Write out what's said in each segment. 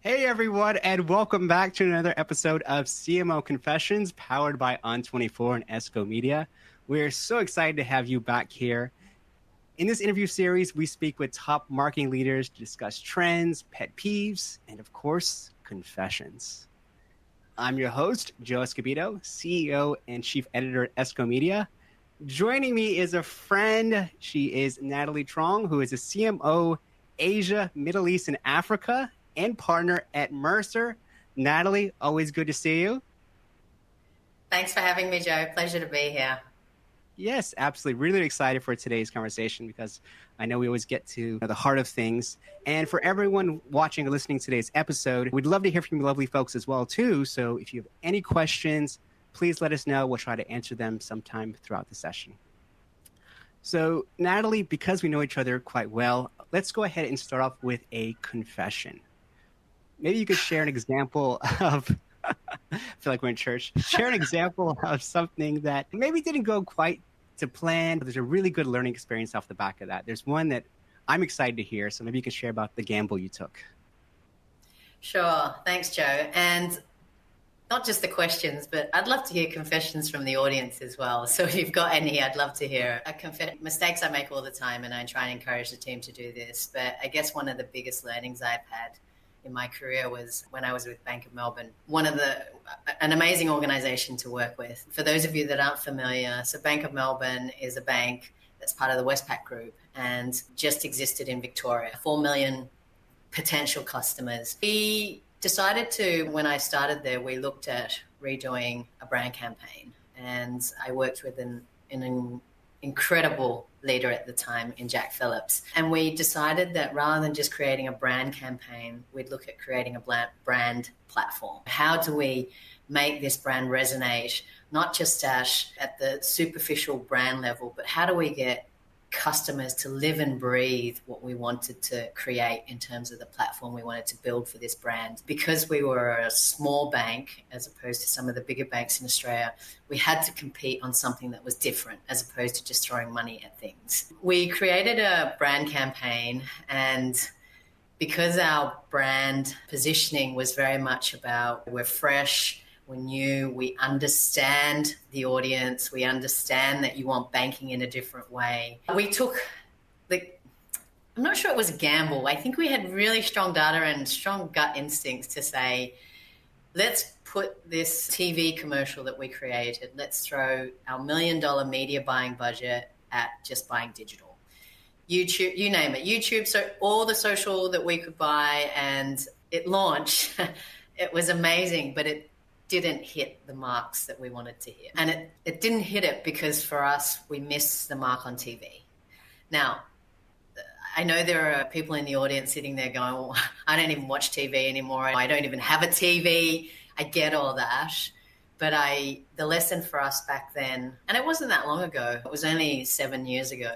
Hey everyone, and welcome back to another episode of CMO Confessions, powered by On24 and Esco Media. We're so excited to have you back here. In this interview series, we speak with top marketing leaders to discuss trends, pet peeves, and of course, confessions. I'm your host, Joe Escobedo, CEO and Chief Editor at Esco Media. Joining me is a friend. She is Natalie Truong, who is a CMO Asia, Middle East, and Africa, and partner at Mercer. Natalie, always good to see you. Thanks for having me, Joe. Pleasure to be here. Yes, absolutely. Really excited for today's conversation because I know we always get to the heart of things. And for everyone watching or listening to today's episode, we'd love to hear from you lovely folks as well, too. So if you have any questions, please let us know. We'll try to answer them sometime throughout the session. So, Natalie, because we know each other quite well, let's go ahead and start off with a confession. Maybe you could share an example of, I feel like we're in church, share an example of something that maybe didn't go quite to plan, but there's a really good learning experience off the back of that. There's one that I'm excited to hear, so maybe you could share about the gamble you took. Sure. Thanks, Joe. And not just the questions, but I'd love to hear confessions from the audience as well. So if you've got any, I'd love to hear mistakes I make all the time, and I try and encourage the team to do this. But I guess one of the biggest learnings I've had in my career was when I was with Bank of Melbourne, an amazing organization to work with. For those of you that aren't familiar, so Bank of Melbourne is a bank that's part of the Westpac Group and just existed in Victoria, 4 million potential customers. We decided to, when I started there, we looked at redoing a brand campaign, and I worked with an incredible leader at the time in Jack Phillips. And we decided that rather than just creating a brand campaign, we'd look at creating a brand platform. How do we make this brand resonate, not just at the superficial brand level, but how do we get customers to live and breathe what we wanted to create in terms of the platform we wanted to build for this brand? Because we were a small bank as opposed to some of the bigger banks in Australia, we had to compete on something that was different as opposed to just throwing money at things. We created a brand campaign, and because our brand positioning was very much about we're fresh, we're new, we understand the audience, we understand that you want banking in a different way. We took I'm not sure it was a gamble. I think we had really strong data and strong gut instincts to say, let's put this TV commercial that we created, let's throw our $1 million media buying budget at just buying digital. YouTube, you name it, YouTube, so all the social that we could buy, and it launched. It was amazing, but it didn't hit the marks that we wanted to hit. And it didn't hit it because for us, we missed the mark on TV. Now, I know there are people in the audience sitting there going, well, I don't even watch TV anymore. I don't even have a TV. I get all that. But the lesson for us back then, and it wasn't that long ago, it was only 7 years ago,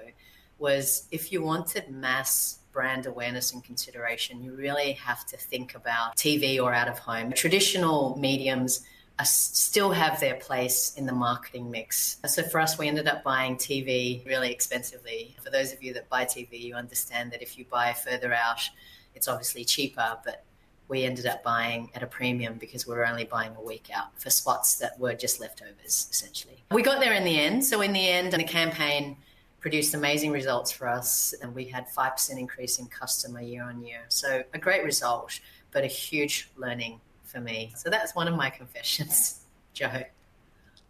was if you wanted mass brand awareness and consideration, you really have to think about TV or out of home. Traditional mediums still have their place in the marketing mix. So for us, we ended up buying TV really expensively. For those of you that buy TV, you understand that if you buy further out, it's obviously cheaper, but we ended up buying at a premium because we were only buying a week out for spots that were just leftovers, essentially. We got there in the end. So in the end, the campaign produced amazing results for us, and we had 5% increase in customer year on year. So a great result, but a huge learning for me. So that's one of my confessions, Joe.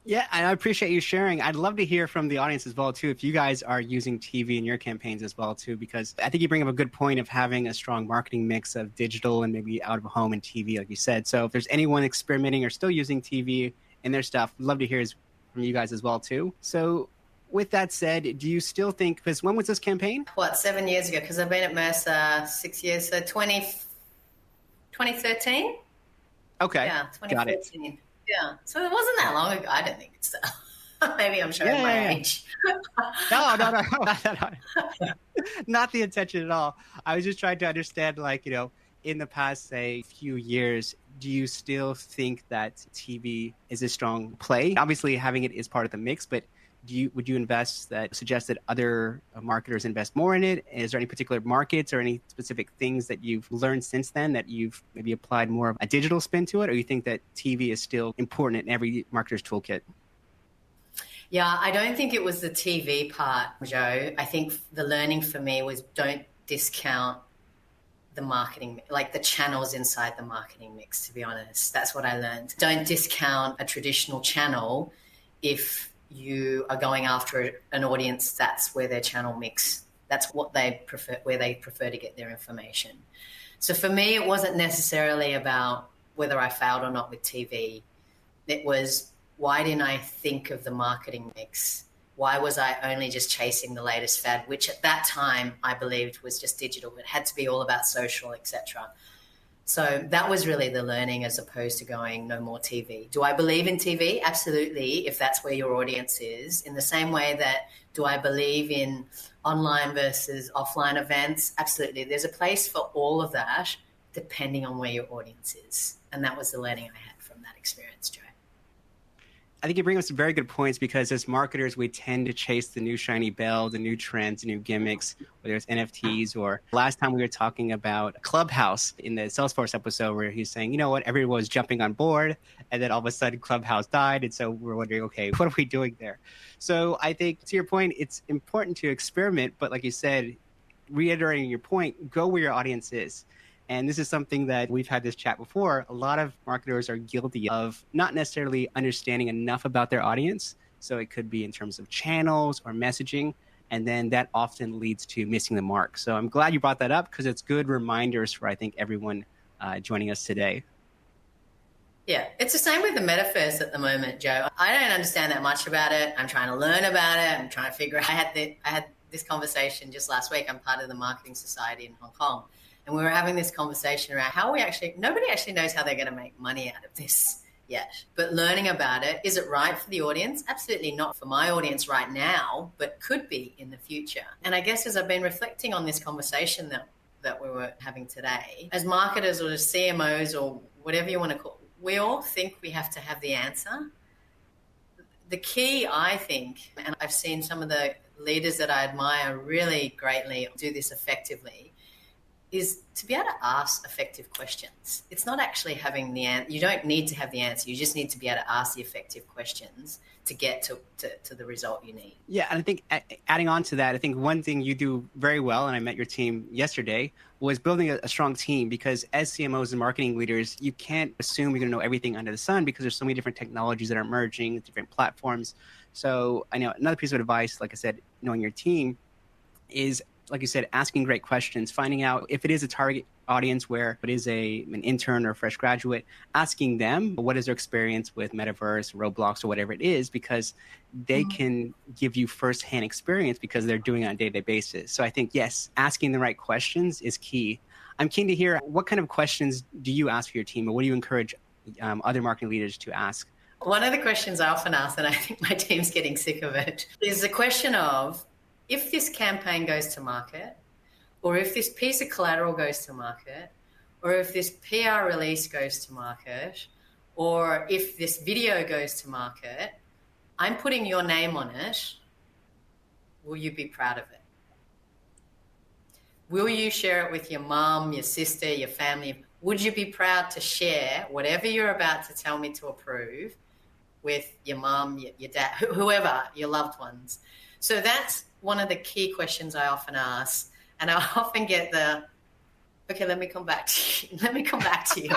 Yeah, and I appreciate you sharing. I'd love to hear from the audience as well, too, if you guys are using TV in your campaigns as well, too, because I think you bring up a good point of having a strong marketing mix of digital and maybe out of home and TV, like you said. So if there's anyone experimenting or still using TV in their stuff, I'd love to hear from you guys as well, too. So with that said, do you still think, because when was this campaign? 7 years ago, because I've been at Mercer 6 years, so 2013? Okay, yeah, 2013. Got it. Yeah, so it wasn't that long ago. I don't think it's maybe I'm showing my age. No, not the intention at all. I was just trying to understand, in the past, say, few years, do you still think that TV is a strong play? Obviously, having it is part of the mix, but would you suggest that other marketers invest more in it? Is there any particular markets or any specific things that you've learned since then that you've maybe applied more of a digital spin to it, or you think that TV is still important in every marketer's toolkit? Yeah, I don't think it was the TV part, Joe. I think the learning for me was don't discount the marketing, like the channels inside the marketing mix, to be honest. That's what I learned. Don't discount a traditional channel if you are going after an audience that's where their channel mix, that's what they prefer, where they prefer to get their information. So for me, it wasn't necessarily about whether I failed or not with TV. It was, why didn't I think of the marketing mix? Why was I only just chasing the latest fad, which at that time I believed was just digital. It had to be all about social, etc. So that was really the learning, as opposed to going no more TV. Do I believe in TV? Absolutely, if that's where your audience is. In the same way that, do I believe in online versus offline events? Absolutely. There's a place for all of that depending on where your audience is. And that was the learning I had from that experience, Joe. I think you bring up some very good points, because as marketers, we tend to chase the new shiny bell, the new trends, the new gimmicks, whether it's NFTs or last time we were talking about Clubhouse in the Salesforce episode, where he's saying, you know what, everyone was jumping on board, and then all of a sudden Clubhouse died. And so we're wondering, okay, what are we doing there? So I think, to your point, it's important to experiment, but like you said, reiterating your point, go where your audience is. And this is something that we've had this chat before. A lot of marketers are guilty of not necessarily understanding enough about their audience. So it could be in terms of channels or messaging. And then that often leads to missing the mark. So I'm glad you brought that up, because it's good reminders for, I think, everyone joining us today. Yeah, it's the same with the metaverse at the moment, Joe. I don't understand that much about it. I'm trying to learn about it. I'm trying to figure out. I had this conversation just last week. I'm part of the Marketing Society in Hong Kong. And we were having this conversation around how nobody actually knows how they're going to make money out of this yet. But learning about it, is it right for the audience? Absolutely not for my audience right now, but could be in the future. And I guess as I've been reflecting on this conversation that we were having today, as marketers or as CMOs or whatever you want to call it, we all think we have to have the answer. The key, I think, and I've seen some of the leaders that I admire really greatly do this effectively, is to be able to ask effective questions. It's not actually having the answer. You don't need to have the answer. You just need to be able to ask the effective questions to get to the result you need. Yeah, and I think adding on to that, I think one thing you do very well, and I met your team yesterday, was building a strong team, because as CMOs and marketing leaders, you can't assume you're going to know everything under the sun, because there's so many different technologies that are emerging, different platforms. So I know another piece of advice, like I said, knowing your team, is, like you said, asking great questions, finding out if it is a target audience where it is an intern or a fresh graduate, asking them what is their experience with Metaverse, Roblox, or whatever it is, because they can give you firsthand experience because they're doing it on a day-to-day basis. So I think, yes, asking the right questions is key. I'm keen to hear, what kind of questions do you ask for your team, or what do you encourage other marketing leaders to ask? One of the questions I often ask, and I think my team's getting sick of it, is the question of, if this campaign goes to market, or if this piece of collateral goes to market, or if this PR release goes to market, or if this video goes to market, I'm putting your name on it. Will you be proud of it? Will you share it with your mom, your sister, your family? Would you be proud to share whatever you're about to tell me to approve with your mom, your dad, whoever, your loved ones? So that's one of the key questions I often ask. And I often get okay, let me come back to you. Let me come back to you.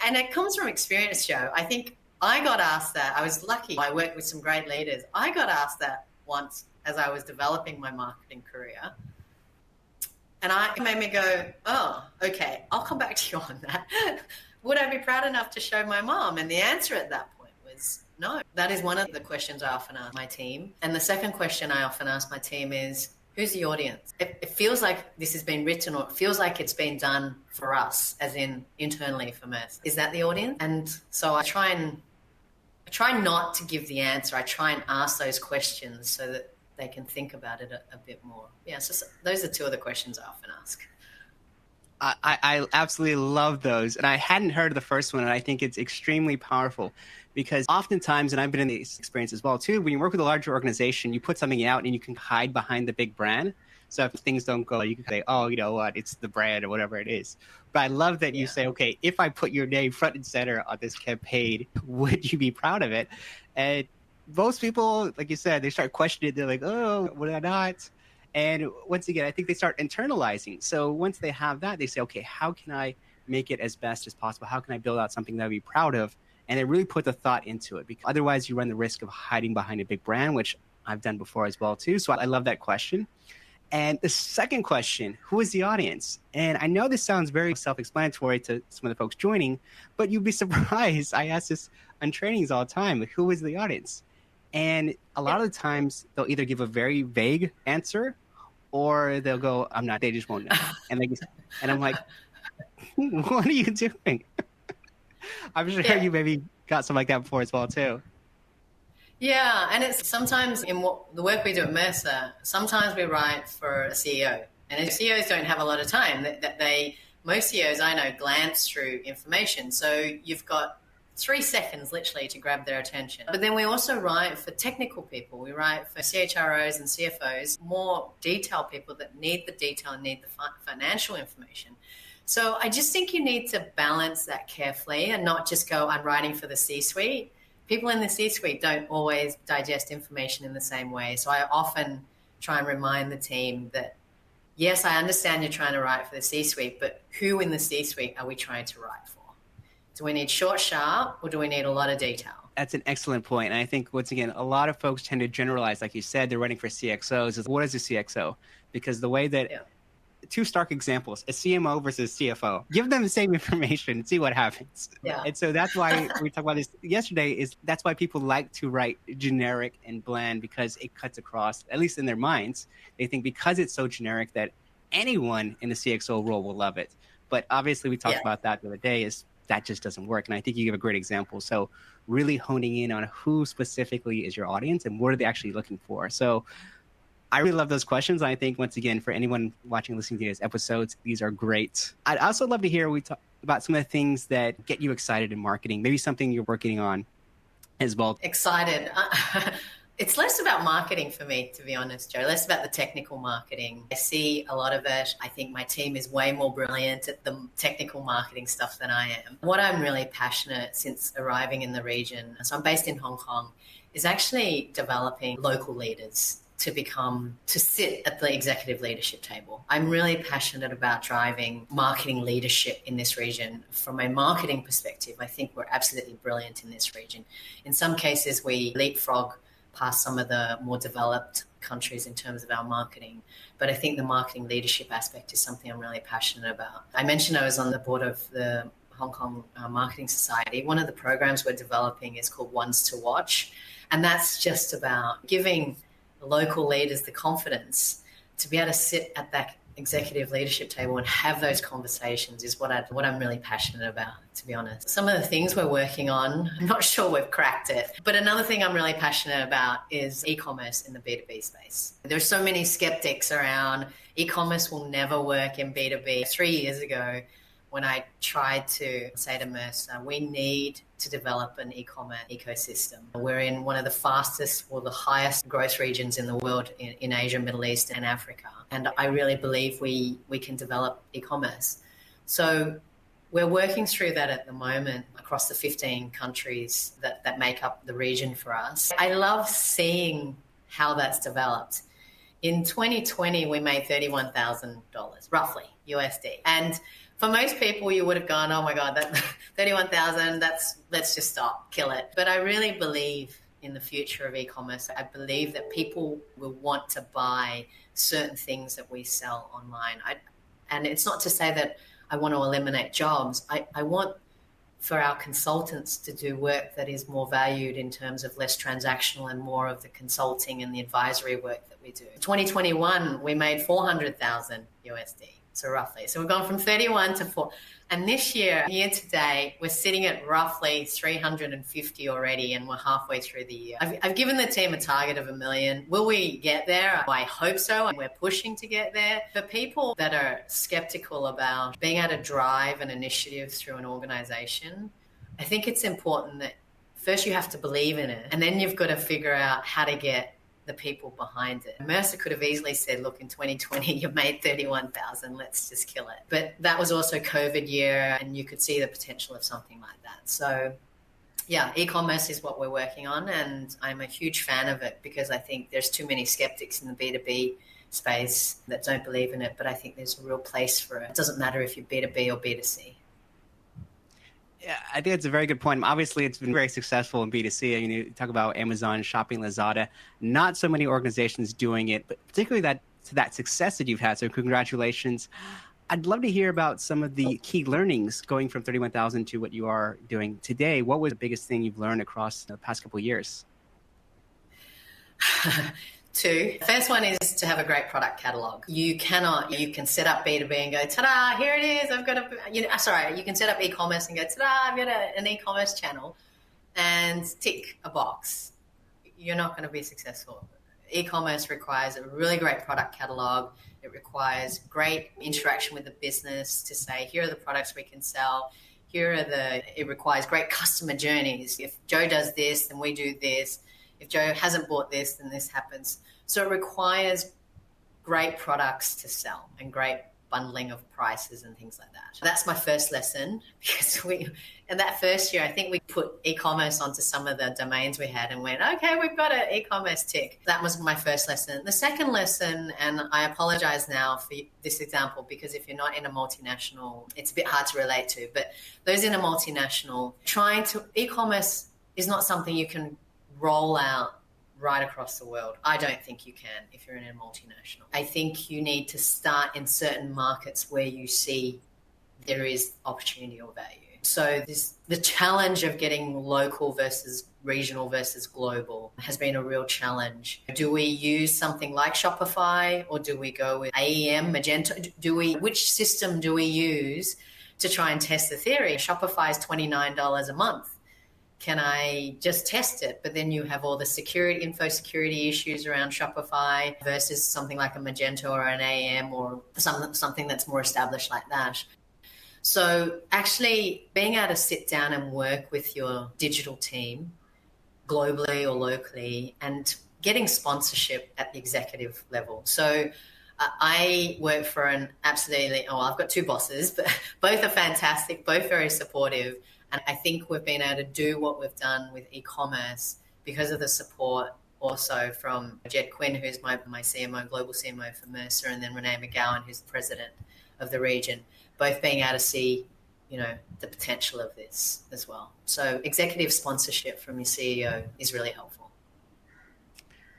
And it comes from experience, Joe. I think I got asked that. I was lucky. I worked with some great leaders. I got asked that once as I was developing my marketing career. And it made me go, oh, okay, I'll come back to you on that. Would I be proud enough to show my mom? And the answer at that point was no. That is one of the questions I often ask my team. And the second question I often ask my team is, who's the audience? It feels like this has been written, or it feels like it's been done for us, as in internally for Mercer. Is that the audience? And so I try not to give the answer. I try and ask those questions so that they can think about it a bit more. Yeah, so those are two of the questions I often ask. I absolutely love those. And I hadn't heard of the first one, and I think it's extremely powerful, Because oftentimes, and I've been in this experience as well too, when you work with a larger organization, you put something out and you can hide behind the big brand. So if things don't go, you can say, oh, you know what, it's the brand or whatever it is. But I love that you say, okay, if I put your name front and center on this campaign, would you be proud of it? And most people, like you said, they start questioning it. They're like, oh, would I not? And once again, I think they start internalizing. So once they have that, they say, okay, how can I make it as best as possible? How can I build out something that I'd be proud of? And they really put the thought into it, because otherwise you run the risk of hiding behind a big brand, which I've done before as well too. So I love that question. And the second question, who is the audience? And I know this sounds very self-explanatory to some of the folks joining, but you'd be surprised. I ask this on trainings all the time, who is the audience? And a lot of the times they'll either give a very vague answer or they'll go, I'm not, they just won't know. And I'm like, what are you doing? I'm sure you maybe got something like that before as well too. Yeah, and it's sometimes in the work we do at Mercer, sometimes we write for a CEO, and CEOs don't have a lot of time. Most CEOs I know glance through information, so you've got 3 seconds literally to grab their attention. But then we also write for technical people. We write for CHROs and CFOs, more detailed people that need the detail and need the financial information. So I just think you need to balance that carefully and not just go, I'm writing for the C-suite. People in the C-suite don't always digest information in the same way. So I often try and remind the team that, yes, I understand you're trying to write for the C-suite, but who in the C-suite are we trying to write for? Do we need short, sharp, or do we need a lot of detail? That's an excellent point. And I think, once again, a lot of folks tend to generalize, like you said, they're running for CXOs. What is a CXO? Because the way that... Two stark examples, a CMO versus CFO. Give them the same information and see what happens. Yeah. And so that's why we talked about this yesterday, that's why people like to write generic and bland, because it cuts across, at least in their minds. They think because it's so generic that anyone in the CXO role will love it. But obviously we talked about that the other day, is that just doesn't work. And I think you give a great example. So really honing in on who specifically is your audience and what are they actually looking for. So I really love those questions. I think, once again, for anyone watching and listening to these episodes, these are great. I'd also love to hear about some of the things that get you excited in marketing, maybe something you're working on as well. Excited. It's less about marketing for me, to be honest, Joe, less about the technical marketing. I see a lot of it. I think my team is way more brilliant at the technical marketing stuff than I am. What I'm really passionate since arriving in the region, so I'm based in Hong Kong, is actually developing local leaders to sit at the executive leadership table. I'm really passionate about driving marketing leadership in this region. From a marketing perspective, I think we're absolutely brilliant in this region. In some cases, we leapfrog past some of the more developed countries in terms of our marketing. But I think the marketing leadership aspect is something I'm really passionate about. I mentioned I was on the board of the Hong Kong Marketing Society. One of the programs we're developing is called Ones to Watch. And that's just about giving local leaders the confidence to be able to sit at that executive leadership table and have those conversations is what I'm really passionate about, to be honest. Some of the things we're working on, I'm not sure we've cracked it, but another thing I'm really passionate about is e-commerce in the B2B space. There's so many skeptics around e-commerce will never work in B2B. 3 years ago, when I tried to say to Mercer, we need to develop an e-commerce ecosystem. We're in one of the fastest or the highest growth regions in the world in Asia, Middle East and Africa. And I really believe we can develop e-commerce. So we're working through that at the moment across the 15 countries that make up the region for us. I love seeing how that's developed. In 2020, we made $31,000, roughly, USD. And for most people, you would have gone, oh my God, that 31,000, let's just stop, kill it. But I really believe in the future of e-commerce. I believe that people will want to buy certain things that we sell online. And it's not to say that I want to eliminate jobs. I want for our consultants to do work that is more valued in terms of less transactional and more of the consulting and the advisory work that we do. In 2021, we made 400,000 USD. So roughly. So we've gone from 31 to 4. And this year to date, we're sitting at roughly 350 already, and we're halfway through the year. I've given the team a target of $1 million. Will we get there? I hope so, and we're pushing to get there. For people that are skeptical about being able to drive an initiative through an organization, I think it's important that first you have to believe in it, and then you've got to figure out how to get the people behind it. Mercer could have easily said, look, in 2020, you've made 31,000, let's just kill it. But that was also COVID year, and you could see the potential of something like that. So yeah, e-commerce is what we're working on, and I'm a huge fan of it because I think there's too many skeptics in the B2B space that don't believe in it, but I think there's a real place for it. It doesn't matter if you're B2B or B2C. Yeah, I think it's a very good point. Obviously, it's been very successful in B2C. You talk about Amazon, Shopping, Lazada. Not so many organizations doing it, but particularly that success that you've had. So congratulations. I'd love to hear about some of the key learnings going from 31,000 to what you are doing today. What was the biggest thing you've learned across the past couple of years? Two. First one is to have a great product catalog. You can set up B2B and go, ta-da, here it is. You can set up e-commerce and go, ta-da, I've got an e-commerce channel, and tick a box. You're not going to be successful. E-commerce requires a really great product catalog. It requires great interaction with the business to say, here are the products we can sell. It requires great customer journeys. If Joe does this, then we do this. If Joe hasn't bought this, then this happens. So it requires great products to sell and great bundling of prices and things like that. That's my first lesson, because in that first year, I think we put e-commerce onto some of the domains we had and went, okay, we've got an e-commerce tick. That was my first lesson. The second lesson, and I apologize now for this example, because if you're not in a multinational, it's a bit hard to relate to, but those in a multinational, e-commerce is not something you can roll out right across the world. I don't think you can if you're in a multinational. I think you need to start in certain markets where you see there is opportunity or value. So the challenge of getting local versus regional versus global has been a real challenge. Do we use something like Shopify, or do we go with AEM, Magento? Which system do we use to try and test the theory? Shopify is $29 a month. Can I just test it? But then you have all the info security issues around Shopify versus something like a Magento or an AM or something that's more established like that. So actually being able to sit down and work with your digital team globally or locally and getting sponsorship at the executive level. So I work for I've got two bosses, but both are fantastic, both very supportive. And I think we've been able to do what we've done with e-commerce because of the support also from Jed Quinn, who's my CMO, global CMO for Mercer, and then Renee McGowan, who's the president of the region, both being able to see, the potential of this as well. So executive sponsorship from your CEO is really helpful.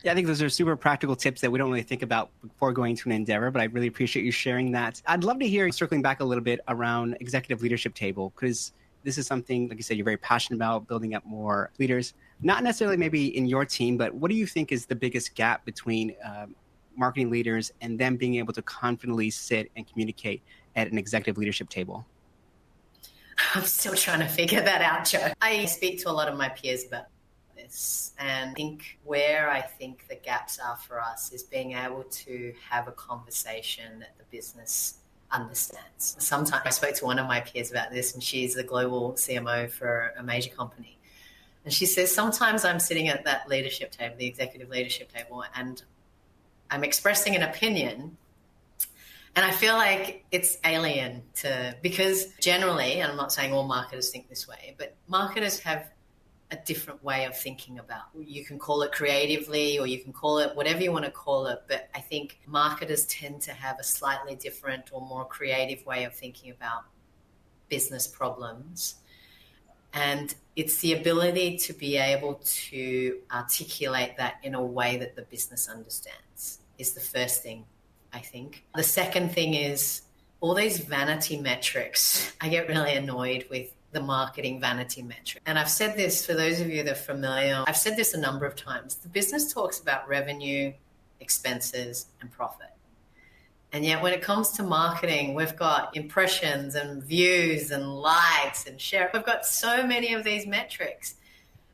Yeah, I think those are super practical tips that we don't really think about before going to an endeavor, but I really appreciate you sharing that. I'd love to hear, circling back a little bit around executive leadership table, because this is something, like you said, you're very passionate about, building up more leaders, not necessarily maybe in your team, but what do you think is the biggest gap between marketing leaders and them being able to confidently sit and communicate at an executive leadership table? I'm still trying to figure that out, Joe. I speak to a lot of my peers about this, and where I think the gaps are for us is being able to have a conversation that the business understands. Sometimes I spoke to one of my peers about this, and she's the global CMO for a major company. And she says, sometimes I'm sitting at that leadership table, the executive leadership table, and I'm expressing an opinion, and I feel like it's alien because generally, and I'm not saying all marketers think this way, but marketers have a different way of thinking about. You can call it creatively, or you can call it whatever you want to call it, but I think marketers tend to have a slightly different or more creative way of thinking about business problems. And it's the ability to be able to articulate that in a way that the business understands is the first thing, I think. The second thing is all these vanity metrics. I get really annoyed with the marketing vanity metric. And I've said this, for those of you that are familiar, I've said this a number of times. The business talks about revenue, expenses, and profit. And yet when it comes to marketing, we've got impressions and views and likes and share. We've got so many of these metrics.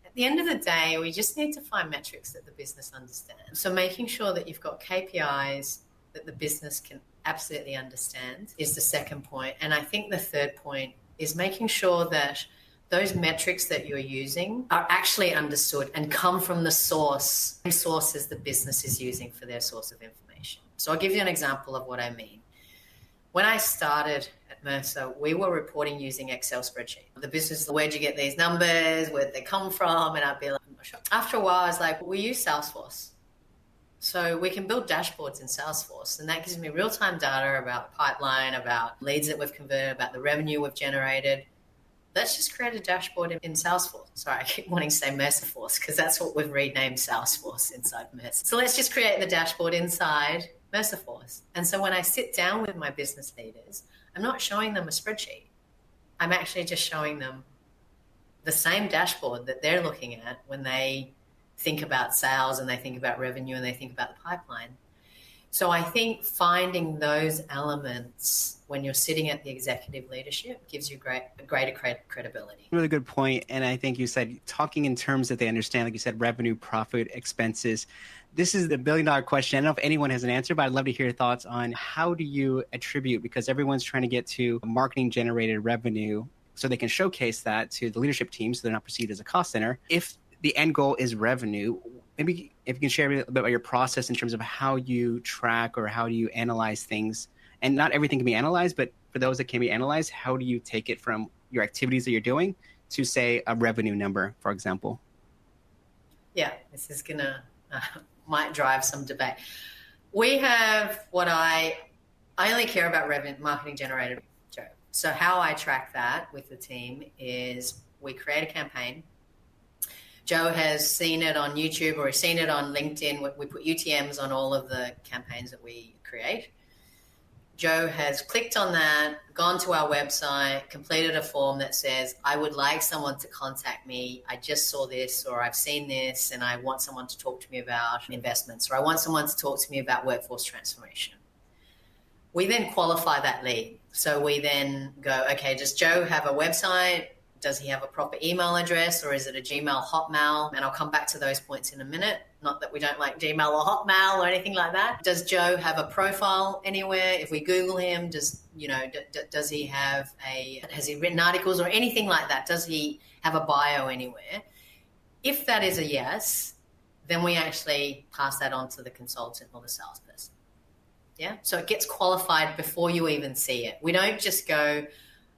At the end of the day, we just need to find metrics that the business understands. So making sure that you've got KPIs that the business can absolutely understand is the second point. And I think the third point is making sure that those metrics that you're using are actually understood and come from the sources the business is using for their source of information. So I'll give you an example of what I mean. When I started at Mercer, we were reporting using Excel spreadsheet. The business, where'd you get these numbers? Where'd they come from? And I'd be like, I'm not sure. After a while, I was like, we use Salesforce. So we can build dashboards in Salesforce, and that gives me real-time data about the pipeline, about leads that we've converted, about the revenue we've generated. Let's just create a dashboard in Salesforce. Sorry, I keep wanting to say Mercerforce because that's what we've renamed Salesforce inside Mercer. So let's just create the dashboard inside Mercerforce. And so when I sit down with my business leaders, I'm not showing them a spreadsheet. I'm actually just showing them the same dashboard that they're looking at when they think about sales and they think about revenue and they think about the pipeline. So I think finding those elements when you're sitting at the executive leadership gives you greater credibility. Really good point. And I think you said talking in terms that they understand, like you said, revenue, profit, expenses. This is the billion-dollar question. I don't know if anyone has an answer, but I'd love to hear your thoughts on how do you attribute, because everyone's trying to get to marketing-generated revenue so they can showcase that to the leadership team so they're not perceived as a cost center. If the end goal is revenue, maybe if you can share a bit about your process in terms of how you track or how do you analyze things. And not everything can be analyzed, but for those that can be analyzed, how do you take it from your activities that you're doing to, say, a revenue number, for example? Yeah, this is going to might drive some debate. We have what I only care about revenue, marketing generated, Joe. So how I track that with the team is we create a campaign. Joe has seen it on YouTube or he's seen it on LinkedIn. We put UTMs on all of the campaigns that we create. Joe has clicked on that, gone to our website, completed a form that says, I would like someone to contact me. I just saw this, or I've seen this, and I want someone to talk to me about investments, or I want someone to talk to me about workforce transformation. We then qualify that lead. So we then go, okay, does Joe have a website? Does he have a proper email address, or is it a Gmail, Hotmail? And I'll come back to those points in a minute. Not that we don't like Gmail or Hotmail or anything like that. Does Joe have a profile anywhere? If we Google him, does he have has he written articles or anything like that? Does he have a bio anywhere? If that is a yes, then we actually pass that on to the consultant or the salesperson. Yeah. So it gets qualified before you even see it. We don't just go,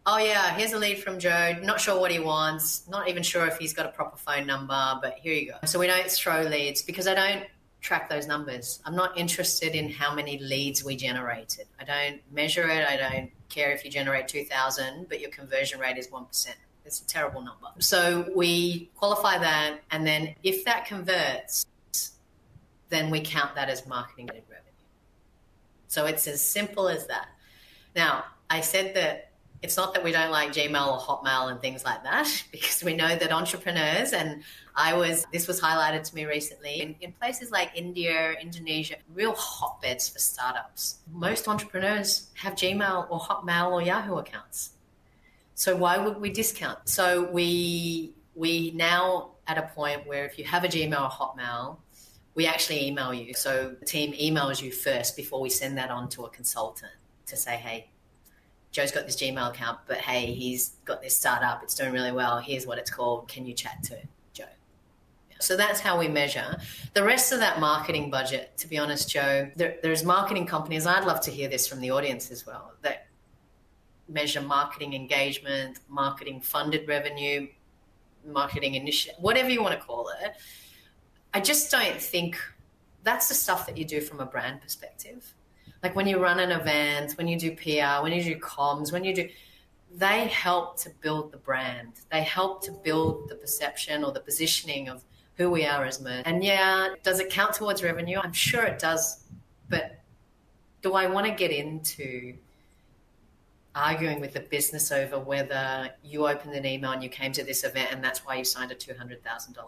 oh yeah, here's a lead from Joe, not sure what he wants, not even sure if he's got a proper phone number, but here you go. So we don't throw leads because I don't track those numbers. I'm not interested in how many leads we generated. I don't measure it. I don't care if you generate 2,000, but your conversion rate is 1%. It's a terrible number. So we qualify that, and then if that converts, then we count that as marketing revenue. So it's as simple as that. Now, I said that it's not that we don't like Gmail or Hotmail and things like that, because we know that entrepreneurs, and this was highlighted to me recently, in places like India, Indonesia, real hotbeds for startups. Most entrepreneurs have Gmail or Hotmail or Yahoo accounts. So why would we discount? So we now at a point where if you have a Gmail or Hotmail, we actually email you. So the team emails you first before we send that on to a consultant to say, hey, Joe's got this Gmail account, but hey, he's got this startup. It's doing really well. Here's what it's called. Can you chat to Joe? Yeah. So that's how we measure. The rest of that marketing budget, to be honest, Joe, there's marketing companies, I'd love to hear this from the audience as well, that measure marketing engagement, marketing funded revenue, marketing initiative, whatever you want to call it. I just don't think that's the stuff that you do from a brand perspective. Like when you run an event, when you do PR, when you do comms, they help to build the brand. They help to build the perception or the positioning of who we are as Mercer. And yeah, does it count towards revenue? I'm sure it does. But do I want to get into arguing with the business over whether you opened an email and you came to this event and that's why you signed a $200,000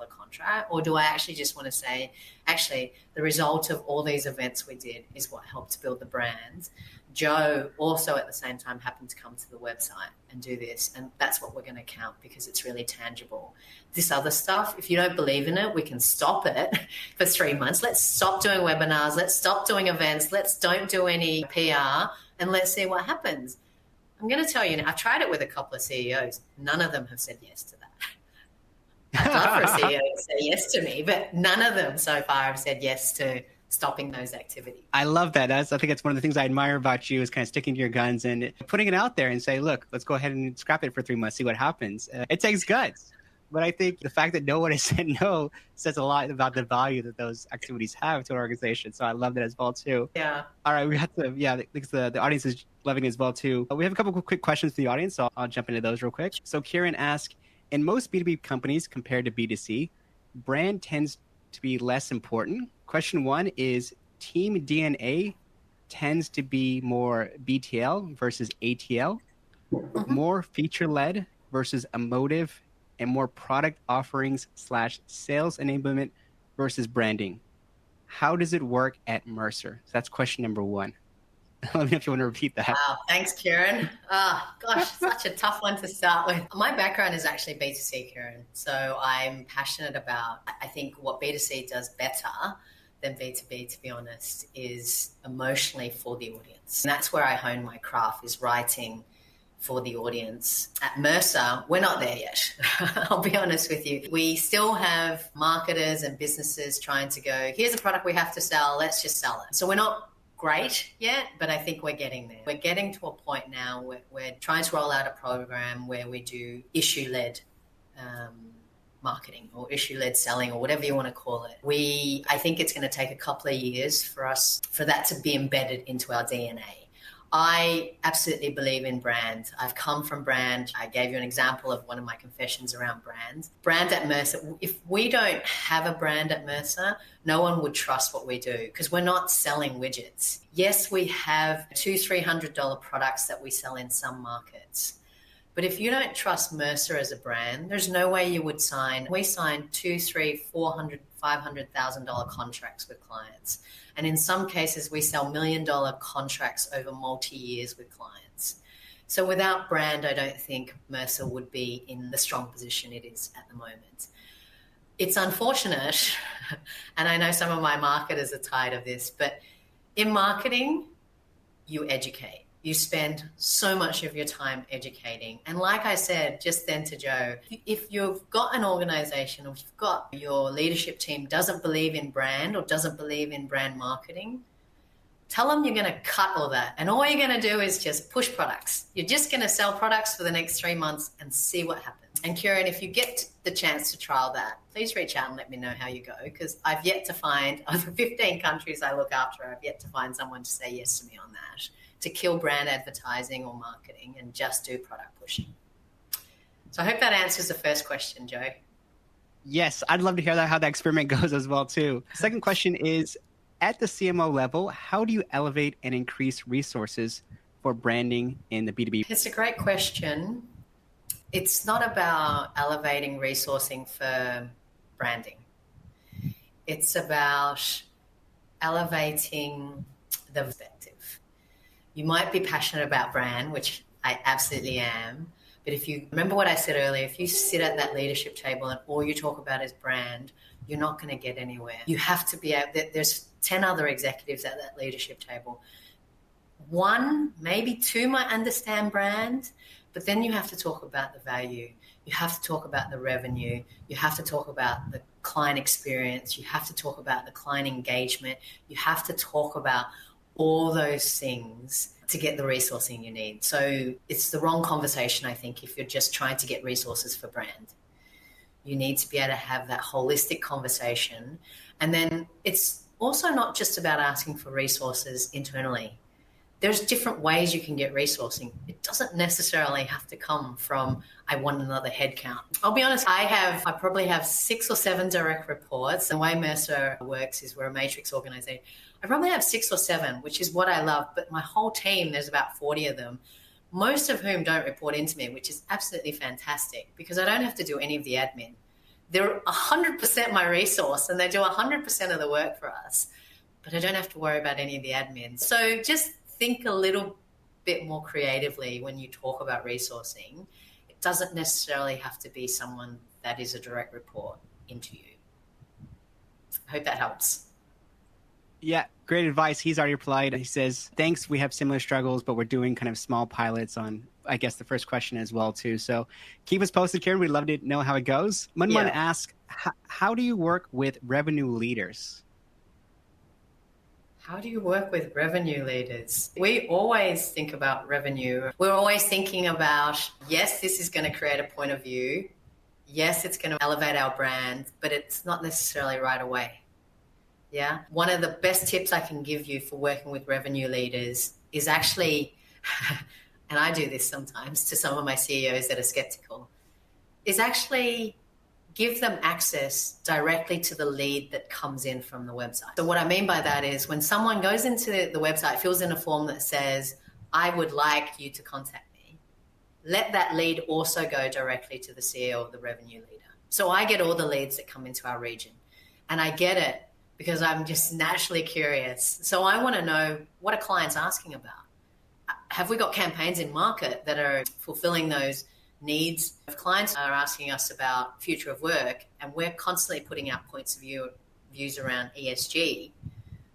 contract? Or do I actually just want to say, actually, the result of all these events we did is what helped to build the brand. Joe also at the same time happened to come to the website and do this, and that's what we're going to count because it's really tangible. This other stuff, if you don't believe in it, we can stop it for 3 months. Let's stop doing webinars. Let's stop doing events. Don't do any PR, and let's see what happens. I'm going to tell you, I've tried it with a couple of CEOs. None of them have said yes to that. I'd love for a CEO to say yes to me, but none of them so far have said yes to stopping those activities. I love that. I think it's one of the things I admire about you is kind of sticking to your guns and putting it out there and say, look, let's go ahead and scrap it for 3 months, see what happens. It takes guts. But I think the fact that no one has said no says a lot about the value that those activities have to an organization. So I love that as well, too. Yeah. All right. We have to, because the audience is loving it as well, too. We have a couple of quick questions from the audience, so I'll jump into those real quick. So Kieran asked, in most B2B companies compared to B2C, brand tends to be less important. Question 1 is team DNA tends to be more BTL versus ATL, more feature-led versus emotive, and more product offerings / sales enablement versus branding. How does it work at Mercer? So that's question number 1. Let me know if you want to repeat that. Wow, thanks, Kieran. Gosh, such a tough one to start with. My background is actually B2C, Kieran. So I'm passionate about, I think what B2C does better than B2B, to be honest, is emotionally for the audience. And that's where I hone my craft, is writing for the audience. At Mercer, we're not there yet. I'll be honest with you. We still have marketers and businesses trying to go, here's a product we have to sell, let's just sell it. So we're not great yet, but I think we're getting there. We're getting to a point now where we're trying to roll out a program where we do issue-led marketing or issue-led selling or whatever you want to call it. I think it's going to take a couple of years for that to be embedded into our DNA. I absolutely believe in brand. I've come from brand. I gave you an example of one of my confessions around brand. Brand at Mercer, if we don't have a brand at Mercer, no one would trust what we do because we're not selling widgets. Yes, we have $200-$300 products that we sell in some markets. But if you don't trust Mercer as a brand, there's no way you would sign. We sign $200,000, $300,000, $400,000, $500,000 contracts with clients. And in some cases, we sell $1 million contracts over multi-years with clients. So without brand, I don't think Mercer would be in the strong position it is at the moment. It's unfortunate, and I know some of my marketers are tired of this, but in marketing, you educate. You spend so much of your time educating. And like I said just then to Joe, if you've got an organization or if you've got your leadership team doesn't believe in brand or doesn't believe in brand marketing, tell them you're going to cut all that. And all you're going to do is just push products. You're just going to sell products for the next 3 months and see what happens. And Kieran, if you get the chance to trial that, please reach out and let me know how you go, because I've yet to find, of the 15 countries I look after, I've yet to find someone to say yes to me on that, to kill brand advertising or marketing and just do product pushing. So I hope that answers the first question, Joe. Yes, I'd love to hear how that experiment goes as well, too. Second question is, at the CMO level, how do you elevate and increase resources for branding in the B2B? It's a great question. It's not about elevating resourcing for branding. It's about elevating the perspective. You might be passionate about brand, which I absolutely am. But if you remember what I said earlier, if you sit at that leadership table and all you talk about is brand, you're not going to get anywhere. You have to be able, there's 10 other executives at that leadership table. 1, maybe 2 might understand brand, but then you have to talk about the value. You have to talk about the revenue. You have to talk about the client experience. You have to talk about the client engagement. You have to talk about all those things to get the resourcing you need. So it's the wrong conversation, I think, if you're just trying to get resources for brand. You need to be able to have that holistic conversation. And then it's also not just about asking for resources internally. There's different ways you can get resourcing. It doesn't necessarily have to come from, I want another headcount. I'll be honest, I probably have 6 or 7 direct reports. The way Mercer works is we're a matrix organization. I probably have 6 or 7, which is what I love. But my whole team, there's about 40 of them, most of whom don't report into me, which is absolutely fantastic because I don't have to do any of the admin. They're 100% my resource and they do 100% of the work for us, but I don't have to worry about any of the admin. So just think a little bit more creatively when you talk about resourcing. It doesn't necessarily have to be someone that is a direct report into you. I hope that helps. Yeah, great advice. He's already replied. He says, thanks, we have similar struggles, but we're doing kind of small pilots on, I guess, the first question as well, too. So keep us posted, Karen. We'd love to know how it goes. Munmun Yeah. asks, how do you work with revenue leaders? How do you work with revenue leaders? We always think about revenue. We're always thinking about, yes, this is going to create a point of view. Yes, it's going to elevate our brand, but it's not necessarily right away. Yeah. One of the best tips I can give you for working with revenue leaders is actually, and I do this sometimes to some of my CEOs that are skeptical, is actually give them access directly to the lead that comes in from the website. So what I mean by that is when someone goes into the website, fills in a form that says, I would like you to contact me, let that lead also go directly to the CEO or the revenue leader. So I get all the leads that come into our region, and I get it because I'm just naturally curious. So I want to know, what are clients asking about? Have we got campaigns in market that are fulfilling those needs? If clients are asking us about future of work and we're constantly putting out points of views around ESG,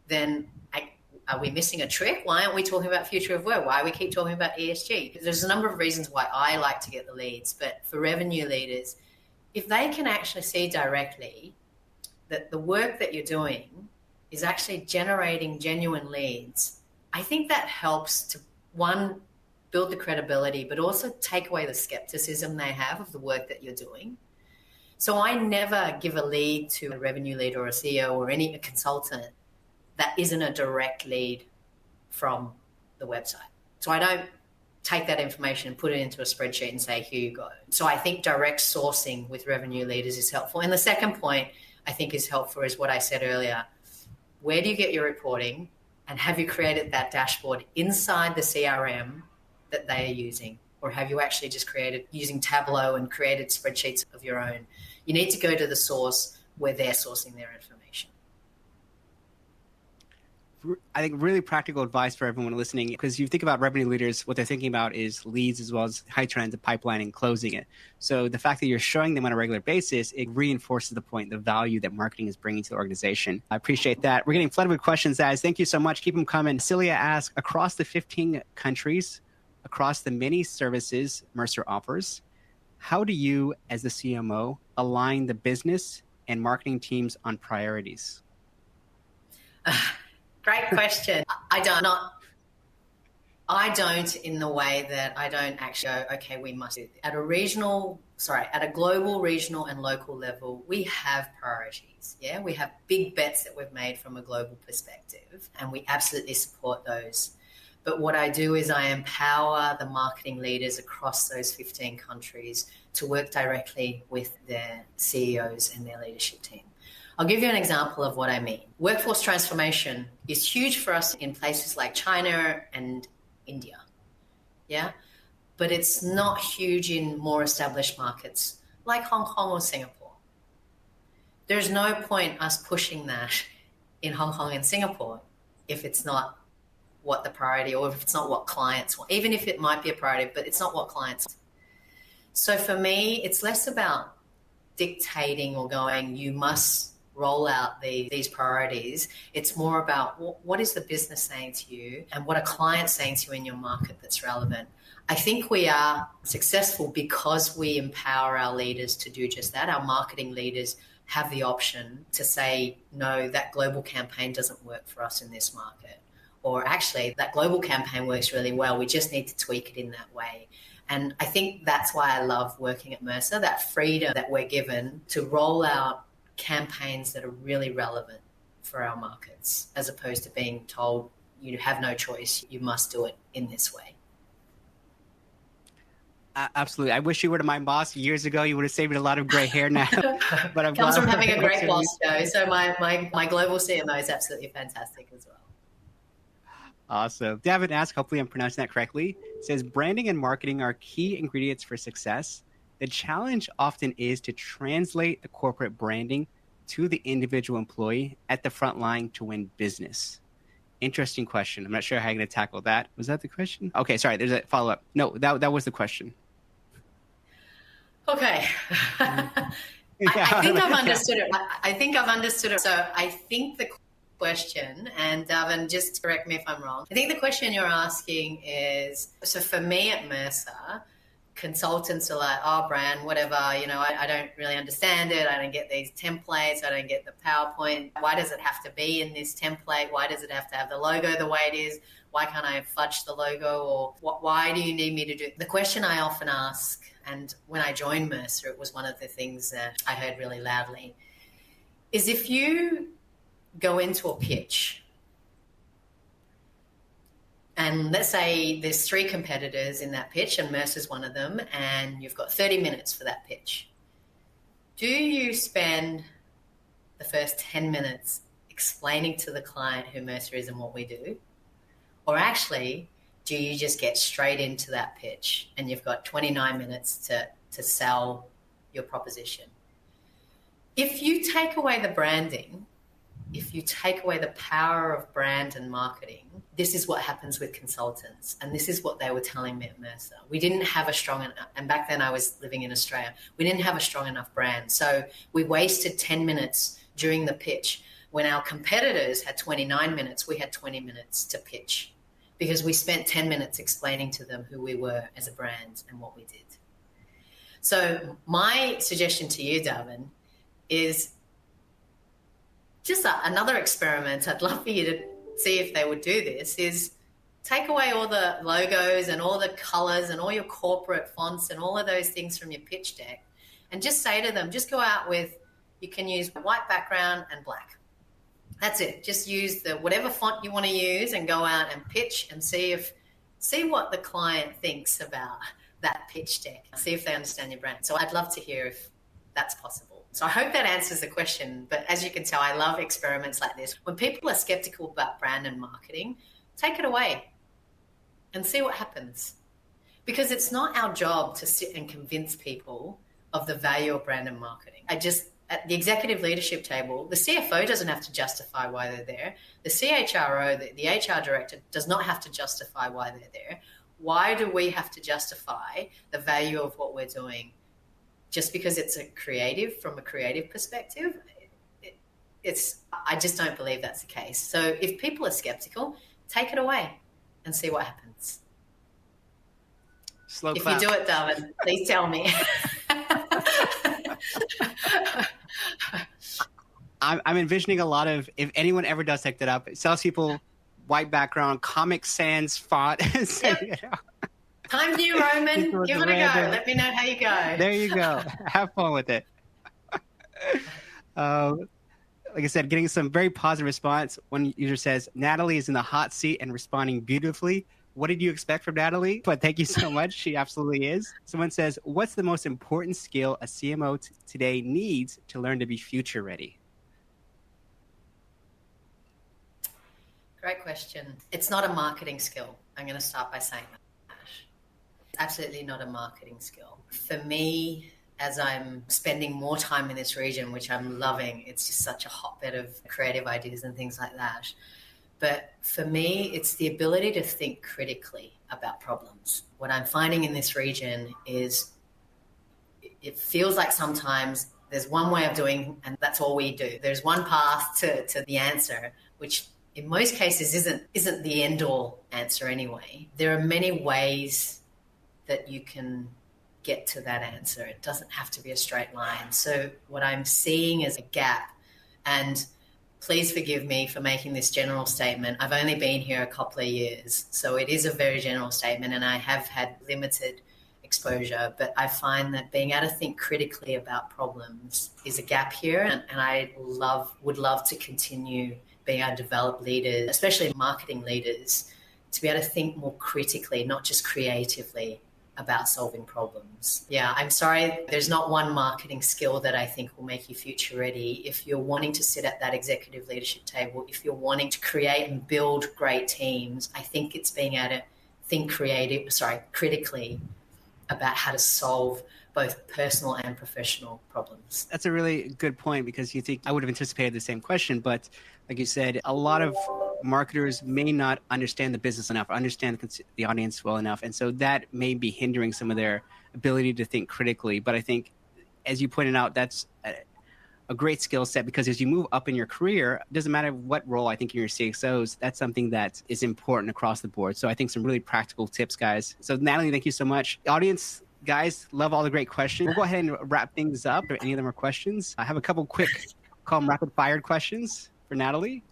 then are we missing a trick? Why aren't we talking about future of work? Why do we keep talking about ESG? There's a number of reasons why I like to get the leads, but for revenue leaders, if they can actually see directly that the work that you're doing is actually generating genuine leads, I think that helps to, one, build the credibility, but also take away the skepticism they have of the work that you're doing. So I never give a lead to a revenue leader or a CEO or any consultant that isn't a direct lead from the website. So I don't take that information and put it into a spreadsheet and say, here you go. So I think direct sourcing with revenue leaders is helpful. And the second point I think is helpful is what I said earlier. Where do you get your reporting? And have you created that dashboard inside the CRM that they are using? Or have you actually just created using Tableau and created spreadsheets of your own? You need to go to the source where they're sourcing their information. I think really practical advice for everyone listening, because you think about revenue leaders, what they're thinking about is leads as well as high trends of pipeline and closing it. So the fact that you're showing them on a regular basis, it reinforces the point, the value that marketing is bringing to the organization. I appreciate that. We're getting flooded with questions, guys. Thank you so much. Keep them coming. Celia asks, across the 15 countries, across the many services Mercer offers, how do you, as the CMO, align the business and marketing teams on priorities? Great question. I don't in the way that I don't actually go, okay, we must do this. At a global, regional, and local level, we have priorities. Yeah, we have big bets that we've made from a global perspective, and we absolutely support those. But what I do is I empower the marketing leaders across those 15 countries to work directly with their CEOs and their leadership team. I'll give you an example of what I mean. Workforce transformation is huge for us in places like China and India. Yeah. But it's not huge in more established markets like Hong Kong or Singapore. There's no point us pushing that in Hong Kong and Singapore if it's not what the priority, or if it's not what clients want, even if it might be a priority, but it's not what clients want. So for me, it's less about dictating or going, you must roll out these priorities. It's more about what is the business saying to you and what are clients saying to you in your market that's relevant. I think we are successful because we empower our leaders to do just that. Our marketing leaders have the option to say, no, that global campaign doesn't work for us in this market. Or actually, that global campaign works really well. We just need to tweak it in that way. And I think that's why I love working at Mercer, that freedom that we're given to roll out campaigns that are really relevant for our markets, as opposed to being told you have no choice, you must do it in this way. Absolutely. I wish you were my boss years ago. You would have saved me a lot of gray hair now. But I'm comes from having a great boss, Joe. So my global CMO is absolutely fantastic as well. Awesome. David asks, hopefully I'm pronouncing that correctly, says branding and marketing are key ingredients for success. The challenge often is to translate the corporate branding to the individual employee at the front line to win business. Interesting question. I'm not sure how I'm going to tackle that. Was that the question? Okay, sorry. There's a follow-up. No, that was the question. Okay. I think I've understood it. I think I've understood it. So I think the question. And Davin, just correct me if I'm wrong. I think the question you're asking is, so for me at Mercer, consultants are like, oh, brand, whatever, I don't really understand it. I don't get these templates. I don't get the PowerPoint. Why does it have to be in this template? Why does it have to have the logo the way it is? Why can't I fudge the logo? Or why do you need me to do it? The question I often ask, and when I joined Mercer, it was one of the things that I heard really loudly, is if you go into a pitch and let's say there's 3 competitors in that pitch and Mercer's one of them, and you've got 30 minutes for that pitch. Do you spend the first 10 minutes explaining to the client who Mercer is and what we do? Or actually, do you just get straight into that pitch and you've got 29 minutes to sell your proposition? If you take away the branding, if you take away the power of brand and marketing, this is what happens with consultants. And this is what they were telling me at Mercer. We didn't have a strong enough, and back then I was living in Australia, we didn't have a strong enough brand. So we wasted 10 minutes during the pitch. When our competitors had 29 minutes, we had 20 minutes to pitch because we spent 10 minutes explaining to them who we were as a brand and what we did. So my suggestion to you, Darwin, is just another experiment. I'd love for you to see if they would do this, is take away all the logos and all the colors and all your corporate fonts and all of those things from your pitch deck and just say to them, just go out with, you can use white background and black. That's it. Just use the whatever font you want to use and go out and pitch and see what the client thinks about that pitch deck. See if they understand your brand. So I'd love to hear if that's possible. So I hope that answers the question. But as you can tell, I love experiments like this. When people are skeptical about brand and marketing, take it away and see what happens. Because it's not our job to sit and convince people of the value of brand and marketing. At the executive leadership table, the CFO doesn't have to justify why they're there. The CHRO, the HR director, does not have to justify why they're there. Why do we have to justify the value of what we're doing? Just because it's from a creative perspective, I just don't believe that's the case. So if people are skeptical, take it away and see what happens. Slow if clap. You do it, Darwin, please tell me. I'm envisioning a lot of, if anyone ever does take that up, salespeople, white background, Comic Sans font. Yep. Time New Roman, give it a go. Let me know how you go. There you go. Have fun with it. Like I said, getting some very positive response. One user says, Natalie is in the hot seat and responding beautifully. What did you expect from Natalie? But thank you so much. She absolutely is. Someone says, what's the most important skill a CMO today needs to learn to be future ready? Great question. It's not a marketing skill. I'm going to start by saying that. It's absolutely not a marketing skill. For me, as I'm spending more time in this region, which I'm loving, it's just such a hotbed of creative ideas and things like that. But for me, it's the ability to think critically about problems. What I'm finding in this region is it feels like sometimes there's one way of doing, and that's all we do. There's one path to the answer, which in most cases isn't the end-all answer anyway. There are many ways that you can get to that answer. It doesn't have to be a straight line. So what I'm seeing is a gap, and please forgive me for making this general statement. I've only been here a couple of years, so it is a very general statement, and I have had limited exposure, but I find that being able to think critically about problems is a gap here, and I would love to continue being able to develop leaders, especially marketing leaders, to be able to think more critically, not just creatively, about solving problems. Yeah, I'm sorry, there's not one marketing skill that I think will make you future ready. If you're wanting to sit at that executive leadership table, if you're wanting to create and build great teams, I think it's being able to think critically about how to solve both personal and professional problems. That's a really good point, because you think I would have anticipated the same question, but like you said, a lot of marketers may not understand the business enough, understand the audience well enough. And so that may be hindering some of their ability to think critically. But I think, as you pointed out, that's a a great skill set because as you move up in your career, it doesn't matter what role I think you're CXOs, that's something that is important across the board. So I think some really practical tips, guys. So Natalie, thank you so much. Audience, guys, love all the great questions. We'll go ahead and wrap things up. If any of them are questions, I have a couple quick, call them rapid fire questions for Natalie.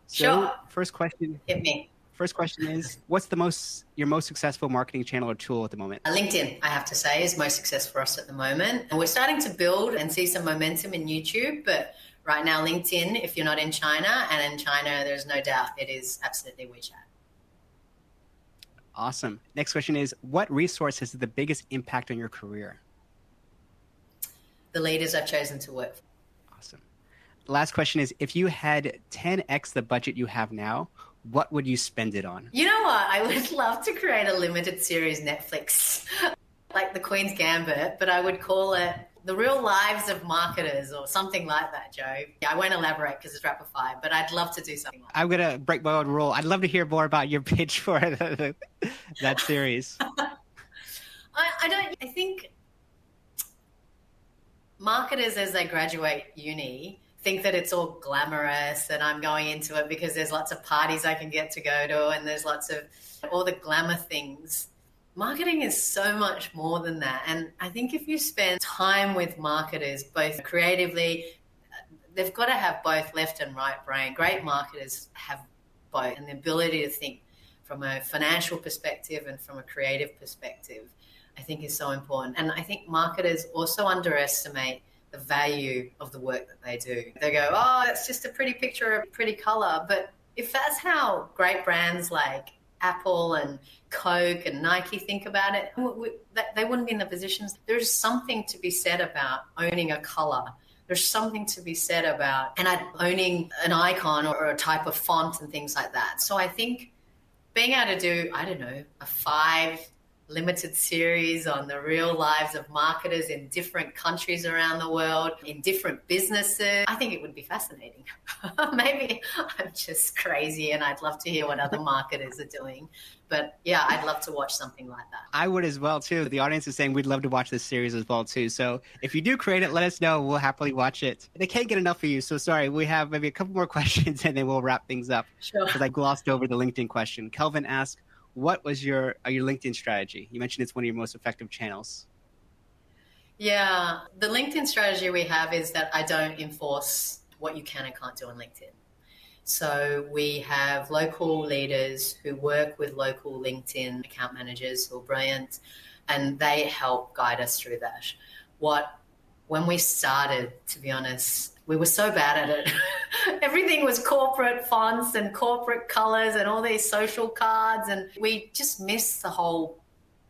So sure. First question. Hit me. First question is, what's your most successful marketing channel or tool at the moment? LinkedIn, I have to say, is most successful for us at the moment. And we're starting to build and see some momentum in YouTube, but right now LinkedIn, if you're not in China, and in China, there's no doubt it is absolutely WeChat. Awesome. Next question is, what resource has the biggest impact on your career? The leaders I've chosen to work for. Awesome. Last question is, if you had 10x the budget you have now, what would you spend it on? You know what? I would love to create a limited series Netflix, like the Queen's Gambit, but I would call it The Real Lives of Marketers or something like that, Joe. Yeah, I won't elaborate because it's rapid fire, but I'd love to do something like that. I'm going to break my own rule. I'd love to hear more about your pitch for that series. I think marketers, as they graduate uni, think that it's all glamorous and I'm going into it because there's lots of parties I can get to go to and there's lots of all the glamour things. Marketing is so much more than that. And I think if you spend time with marketers, both creatively, they've got to have both left and right brain. Great marketers have both, and the ability to think from a financial perspective and from a creative perspective, I think is so important. And I think marketers also underestimate the value of the work that they do. They go, oh, it's just a pretty picture, a pretty color. But if that's how great brands like Apple and Coke and Nike think about it, they wouldn't be in the positions. There's something to be said about owning a color. There's something to be said about owning an icon or a type of font and things like that. So I think being able to do, I don't know, a 5 limited series on the real lives of marketers in different countries around the world, in different businesses, I think it would be fascinating. Maybe I'm just crazy and I'd love to hear what other marketers are doing. But yeah, I'd love to watch something like that. I would as well, too. The audience is saying we'd love to watch this series as well, too. So if you do create it, let us know. We'll happily watch it. They can't get enough of you. So sorry, we have maybe a couple more questions and then we'll wrap things up. Sure. Because I glossed over the LinkedIn question. Kelvin asked, what was your LinkedIn strategy? You mentioned it's one of your most effective channels. Yeah, the LinkedIn strategy we have is that I don't enforce what you can and can't do on LinkedIn. So we have local leaders who work with local LinkedIn account managers who are brilliant, and they help guide us through that. When we started, to be honest, we were so bad at it. Everything was corporate fonts and corporate colors and all these social cards, and we just missed the whole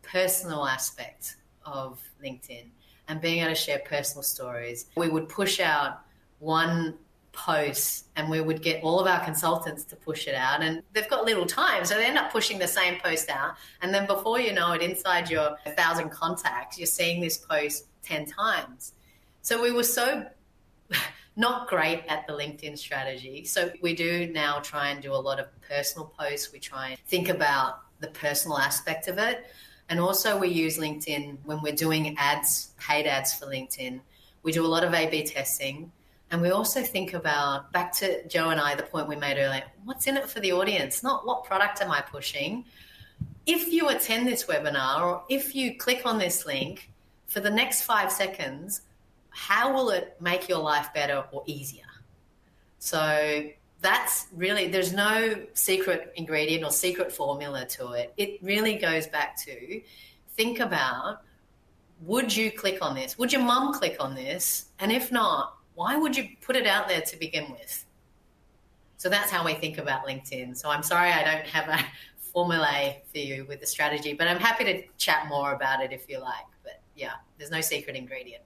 personal aspect of LinkedIn and being able to share personal stories. We would push out one post and we would get all of our consultants to push it out, and they've got little time, so they end up pushing the same post out, and then before you know it, inside your 1,000 contacts, you're seeing this post 10 times. So we were so not great at the LinkedIn strategy. So we do now try and do a lot of personal posts. We try and think about the personal aspect of it. And also we use LinkedIn when we're doing ads, paid ads for LinkedIn. We do a lot of A/B testing. And we also think about, back to Joe and I, the point we made earlier, what's in it for the audience? Not what product am I pushing? If you attend this webinar or if you click on this link for the next 5 seconds, how will it make your life better or easier? So that's really, there's no secret ingredient or secret formula to it. It really goes back to think about, would you click on this? Would your mum click on this? And if not, why would you put it out there to begin with? So that's how we think about LinkedIn. So I'm sorry I don't have a formula for you with the strategy, but I'm happy to chat more about it if you like. But yeah, there's no secret ingredient.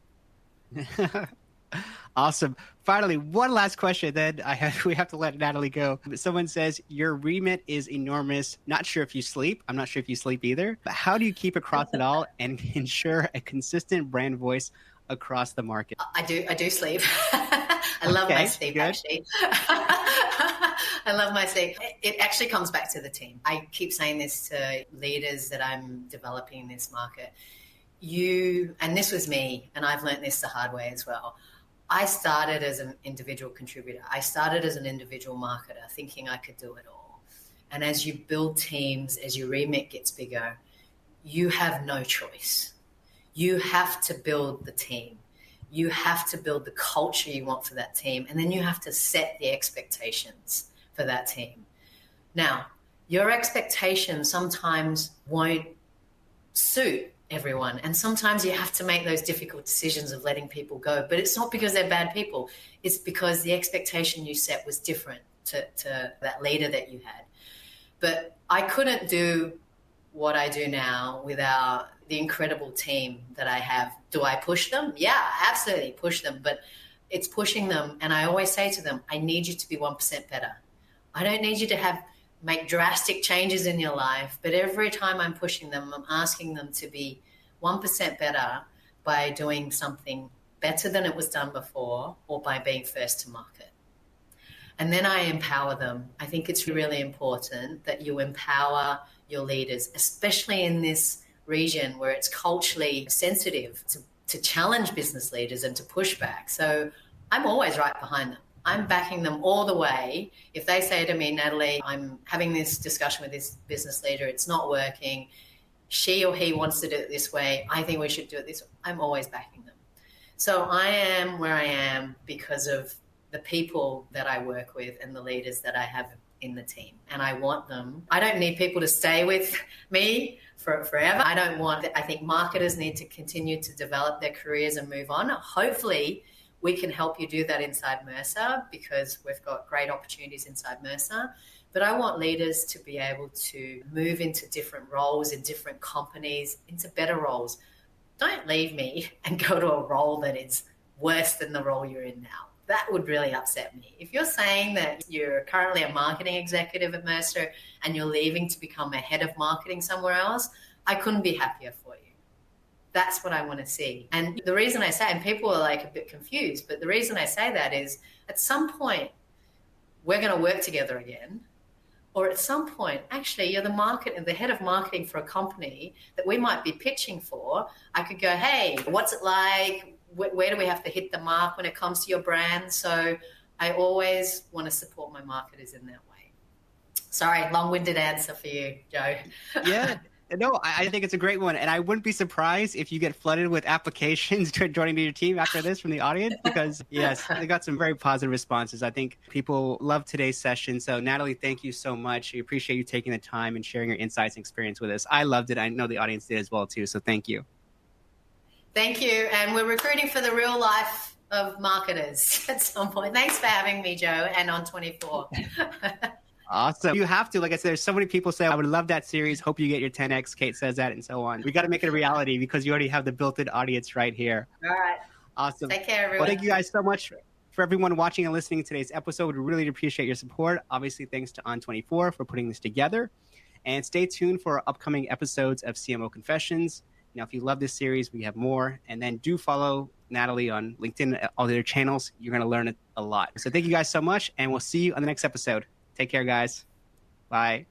Awesome. Finally, one last question, then we have to let Natalie go. Someone says, your remit is enormous. Not sure if you sleep. I'm not sure if you sleep either. But how do you keep across it all and ensure a consistent brand voice across the market? I do sleep. I love my sleep, actually. I love my sleep. It actually comes back to the team. I keep saying this to leaders that I'm developing in this market. And this was me, and I've learned this the hard way as well. I started as an individual contributor. I started as an individual marketer, thinking I could do it all. And as you build teams, as your remit gets bigger, you have no choice. You have to build the team. You have to build the culture you want for that team. And then you have to set the expectations for that team. Now, your expectations sometimes won't suit everyone. And sometimes you have to make those difficult decisions of letting people go. But it's not because they're bad people. It's because the expectation you set was different to that leader that you had. But I couldn't do what I do now without the incredible team that I have. Do I push them? Yeah, absolutely push them. But it's pushing them. And I always say to them, I need you to be 1% better. I don't need you to make drastic changes in your life, but every time I'm pushing them, I'm asking them to be 1% better by doing something better than it was done before, or by being first to market. And then I empower them. I think it's really important that you empower your leaders, especially in this region where it's culturally sensitive to challenge business leaders and to push back. So I'm always right behind them. I'm backing them all the way. If they say to me, Natalie, I'm having this discussion with this business leader, it's not working, she or he wants to do it this way, I think we should do it this way, I'm always backing them. So I am where I am because of the people that I work with and the leaders that I have in the team. And I want them. I don't need people to stay with me forever. I think marketers need to continue to develop their careers and move on. Hopefully, we can help you do that inside Mercer because we've got great opportunities inside Mercer. But I want leaders to be able to move into different roles in different companies, into better roles. Don't leave me and go to a role that is worse than the role you're in now. That would really upset me. If you're saying that you're currently a marketing executive at Mercer and you're leaving to become a head of marketing somewhere else, I couldn't be happier for you. That's what I want to see. And the reason I say, and people are like a bit confused, but the reason I say that is at some point we're going to work together again. Or at some point, actually, you're the head of marketing for a company that we might be pitching for. I could go, hey, what's it like? Where do we have to hit the mark when it comes to your brand? So I always want to support my marketers in that way. Sorry, long-winded answer for you, Joe. Yeah. No, I think it's a great one. And I wouldn't be surprised if you get flooded with applications to joining your team after this from the audience, because yes, they got some very positive responses. I think people love today's session. So Natalie, thank you so much. We appreciate you taking the time and sharing your insights and experience with us. I loved it. I know the audience did as well too. So thank you. Thank you. And we're recruiting for the real life of marketers at some point. Thanks for having me, Joe, and on 24. Awesome. You have to, like I said, there's so many people say, I would love that series. Hope you get your 10X. Kate says that and so on. We got to make it a reality because you already have the built-in audience right here. All right. Awesome. Take care, everyone. Well, thank you guys so much for everyone watching and listening to today's episode. We really appreciate your support. Obviously, thanks to On24 for putting this together. And stay tuned for our upcoming episodes of CMO Confessions. Now, if you love this series, we have more. And then do follow Natalie on LinkedIn and all their channels. You're going to learn a lot. So thank you guys so much. And we'll see you on the next episode. Take care, guys. Bye.